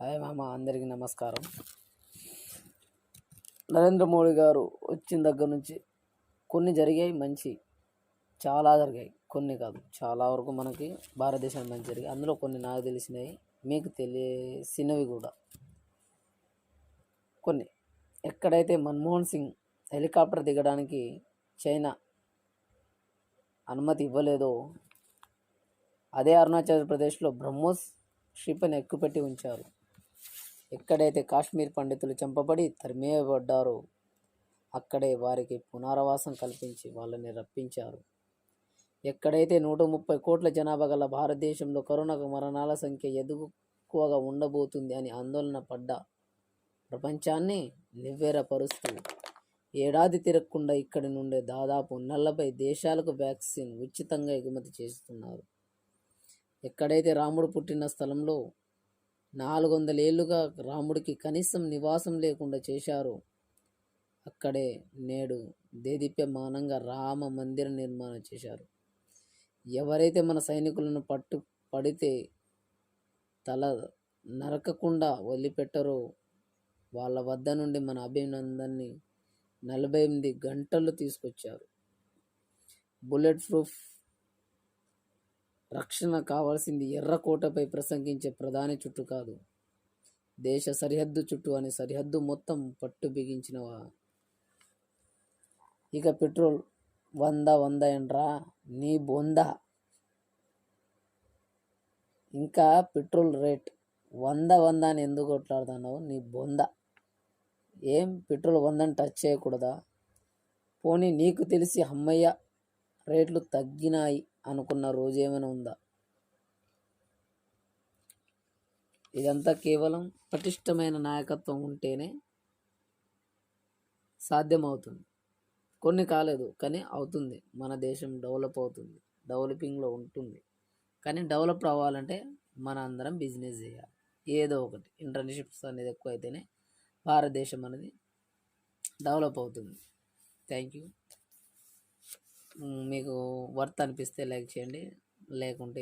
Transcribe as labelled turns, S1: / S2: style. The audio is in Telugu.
S1: హాయ్ మామ, అందరికీ నమస్కారం. నరేంద్ర మోడీ గారు వచ్చిన దగ్గర నుంచి కొన్ని జరిగాయి, మంచి చాలా జరిగాయి. కొన్ని కాదు, చాలా వరకు మనకి భారతదేశానికి మంచి జరిగాయి. అందులో కొన్ని నాకు తెలిసినవి, మీకు తెలిసినవి కూడా కొన్ని. ఎక్కడైతే మన్మోహన్ సింగ్ హెలికాప్టర్ దిగడానికి చైనా అనుమతి ఇవ్వలేదో, అదే అరుణాచల్ ప్రదేశ్లో బ్రహ్మోస్ క్షిపణి ఎక్కుపెట్టి ఉంచారు. ఎక్కడైతే కాశ్మీర్ పండితులు చంపబడి తరిమేయబడ్డారో అక్కడే వారికి పునరావాసం కల్పించి వాళ్ళని రప్పించారు. ఎక్కడైతే 130 కోట్ల జనాభా గల భారతదేశంలో కరోనా మరణాల సంఖ్య ఎక్కువగా ఉండబోతుంది అని ఆందోళన పడ్డ ప్రపంచాన్ని నివ్వెరపరుస్తూ ఏడాది తిరగకుండా ఇక్కడి నుండే దాదాపు 40 దేశాలకు వ్యాక్సిన్ ఉచితంగా ఎగుమతి చేస్తున్నారు. ఎక్కడైతే రాముడు పుట్టిన స్థలంలో 400 ఏళ్లుగా రాముడికి కనీసం నివాసం లేకుండా చేశారో అక్కడే నేడు దేదీప్యమానంగా రామ మందిర నిర్మాణం చేశారు. ఎవరైతే మన సైనికులను పడితే తల నరకకుండా వదిలిపెట్టరో వాళ్ళ వద్ద నుండి మన అభినందన్ని 48 గంటలు తీసుకొచ్చారు. బుల్లెట్ ప్రూఫ్ రక్షణ కావాల్సింది ఎర్రకోటపై ప్రసంగించే ప్రధాని చుట్టూ కాదు, దేశ సరిహద్దు చుట్టూ అని సరిహద్దు మొత్తం పట్టు బిగించినవా. ఇక పెట్రోల్ 100 ఎండ్రా నీ బొంద. ఇంకా పెట్రోల్ రేట్ 100 అని ఎందుకు కొట్లాడుతున్నావు నీ బొంద? ఏం పెట్రోల్ 100 టచ్ చేయకూడదా? పోనీ నీకు తెలిసి అమ్మయ్య రేట్లు తగ్గినాయి అనుకున్న రోజు ఏమైనా ఉందా? ఇదంతా కేవలం పటిష్టమైన నాయకత్వం ఉంటేనే సాధ్యమవుతుంది. కొన్ని కాలేదు, కానీ అవుతుంది. మన దేశం డెవలప్ అవుతుంది, డెవలపింగ్లో ఉంటుంది. కానీ డెవలప్ అవ్వాలంటే మన అందరం బిజినెస్ చేయాలి. ఏదో ఒకటి ఇంటర్న్షిప్స్ అనేది ఎక్కువ అయితేనే భారతదేశం అనేది డెవలప్ అవుతుంది. Thank you. మీకు వర్త్ అనిపిస్తే లైక్ చేయండి, లేకుంటే